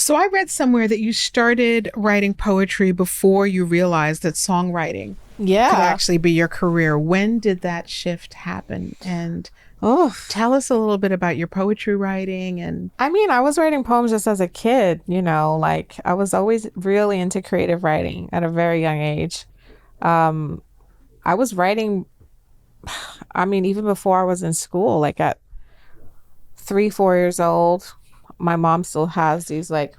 So I read somewhere that you started writing poetry before you realized that songwriting could actually be your career. When did that shift happen? And tell us a little bit about your poetry writing. And I mean, I was writing poems just as a kid, you know, like I was always really into creative writing at a very young age. I was writing, I mean, even before I was in school, like at 3, 4 years old, my mom still has these like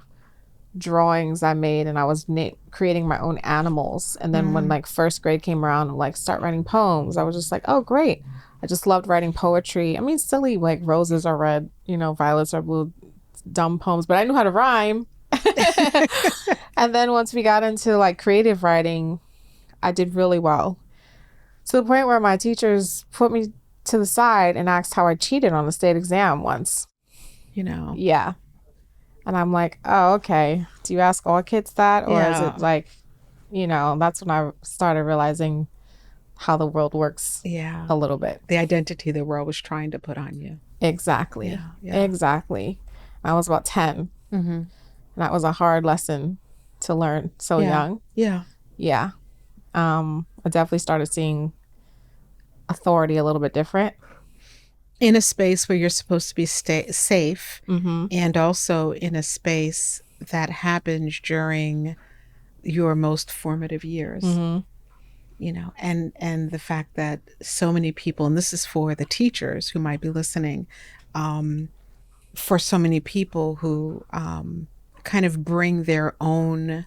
drawings I made, and I was creating my own animals. And then when like first grade came around, like start writing poems, I was just like, oh great. I just loved writing poetry. I mean, silly like roses are red, you know, violets are blue, dumb poems, but I knew how to rhyme. And then once we got into like creative writing, I did really well, to the point where my teachers put me to the side and asked how I cheated on the state exam once. you know, Yeah. And I'm like, oh, okay. Do you ask all kids that? Or is it like, you know, that's when I started realizing how the world works a little bit. The identity the world was trying to put on you. Exactly. Exactly. I was about 10. And that was a hard lesson to learn so young. Yeah. I definitely started seeing authority a little bit different. In a space where you're supposed to be safe, and also in a space that happens during your most formative years. You know, and the fact that so many people, and this is for the teachers who might be listening, for so many people who kind of bring their own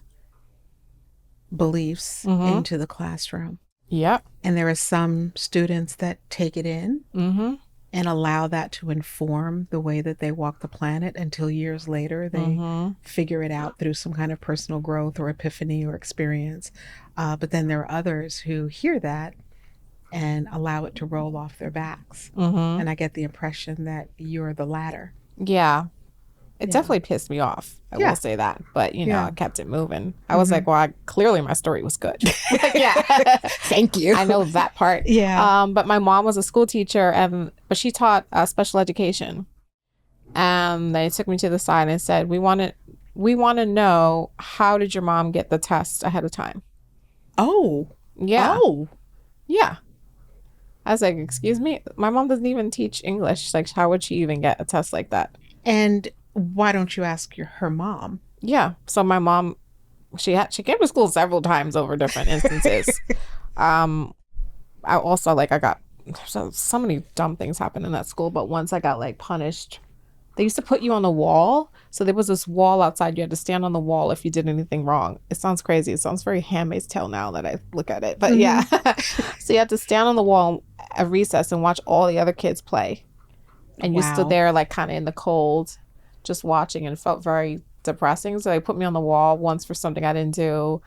beliefs into the classroom. Yep. And there are some students that take it in and allow that to inform the way that they walk the planet until years later they figure it out through some kind of personal growth or epiphany or experience. But then there are others who hear that and allow it to roll off their backs. And I get the impression that you're the latter. Yeah. It definitely pissed me off. I will say that. But, you know, I kept it moving. I was like, well, clearly my story was good. Thank you. I know that part. But my mom was a school teacher, but she taught special education. And they took me to the side and said, we want to know, how did your mom get the test ahead of time? Oh. Yeah. Oh. Yeah. I was like, excuse me? My mom doesn't even teach English. Like, how would she even get a test like that? And why don't you ask her mom? Yeah. So my mom, she came to school several times over different instances. I also, like, I got so many dumb things happened in that school, but once I got like punished. They used to put you on the wall. So there was this wall outside. You had to stand on the wall if you did anything wrong. It sounds crazy. It sounds very Handmaid's Tale now that I look at it. But yeah. So you had to stand on the wall at recess and watch all the other kids play. And you stood there like kind of in the cold, just watching, and it felt very depressing. So they put me on the wall once for something I didn't do,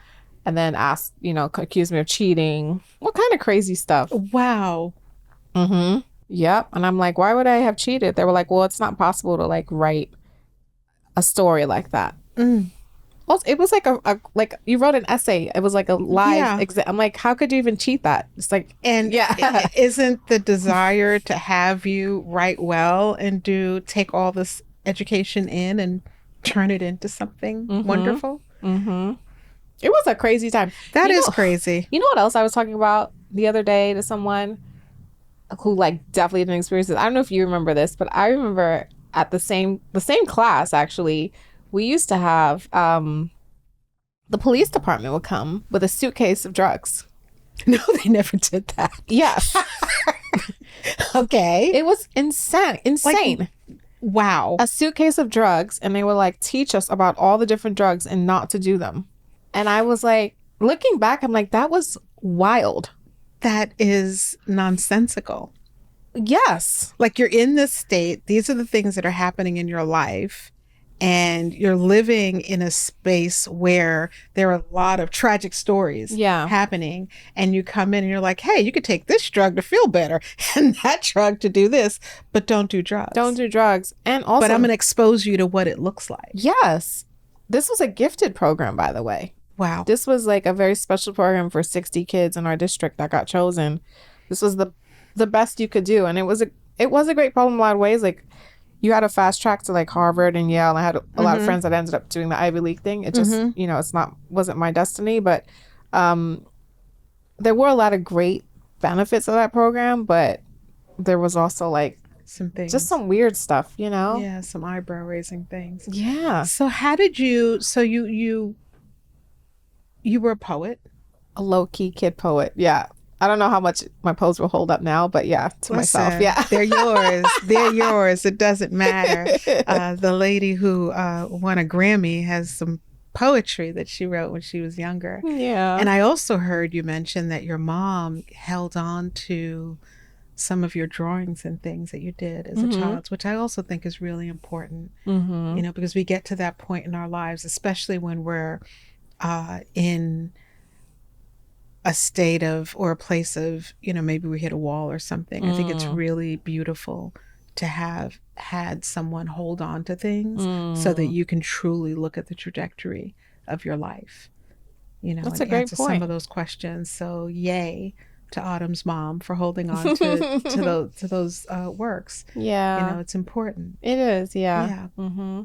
and then asked, you know, accused me of cheating. What kind of crazy stuff? Wow. Yep. And I'm like, why would I have cheated? They were like, well, it's not possible to like write a story like that. Well, it was like a like you wrote an essay. It was like a live exam. I'm like, how could you even cheat that? It's like, and isn't the desire to have you write well and take all this education in and turn it into something wonderful? It was a crazy time. That is crazy. You know what else I was talking about the other day to someone who like definitely didn't experience this? I don't know if you remember this, but I remember at the same class, actually, we used to have the police department would come with a suitcase of drugs. No, they never did that. Yes. Okay. It was insane. Like, wow. A suitcase of drugs, and they would like teach us about all the different drugs and not to do them. And I was like, looking back, I'm like, that was wild. That is nonsensical. Yes. Like, you're in this state. These are the things that are happening in your life. And you're living in a space where there are a lot of tragic stories happening. And you come in and you're like, hey, you could take this drug to feel better and that drug to do this, but don't do drugs. Don't do drugs. And also, but I'm going to expose you to what it looks like. Yes. This was a gifted program, by the way. Wow. This was like a very special program for 60 kids in our district that got chosen. This was the best you could do. And it was a great problem in a lot of ways. Like, you had a fast track to like Harvard and Yale, and I had a lot of Mm-hmm. friends that ended up doing the Ivy League thing. It just, Mm-hmm. it's not, wasn't my destiny, but um, there were a lot of great benefits of that program, but there was also like Some just things. some weird stuff, you know? Yeah, some eyebrow raising things. Yeah. So how did you so you were a poet? A low key kid poet. Yeah. I don't know how much my poems will hold up now, but yeah, to myself. Listen, Yeah. they're yours. They're yours. It doesn't matter. The lady who won a Grammy has some poetry that she wrote when she was younger. Yeah. And I also heard you mention that your mom held on to some of your drawings and things that you did as a Mm-hmm. child, which I also think is really important, Mm-hmm. because we get to that point in our lives, especially when we're in a state of or a place of, maybe we hit a wall or something. I think it's Mm. really beautiful to have had someone hold on to things so that Mm. you can truly look at the trajectory of your life, That's and a great answer some point. of those questions. So, yay to Autumn's mom for holding on to those works. Yeah, It's important. it is. Yeah. Yeah. Mm-hmm.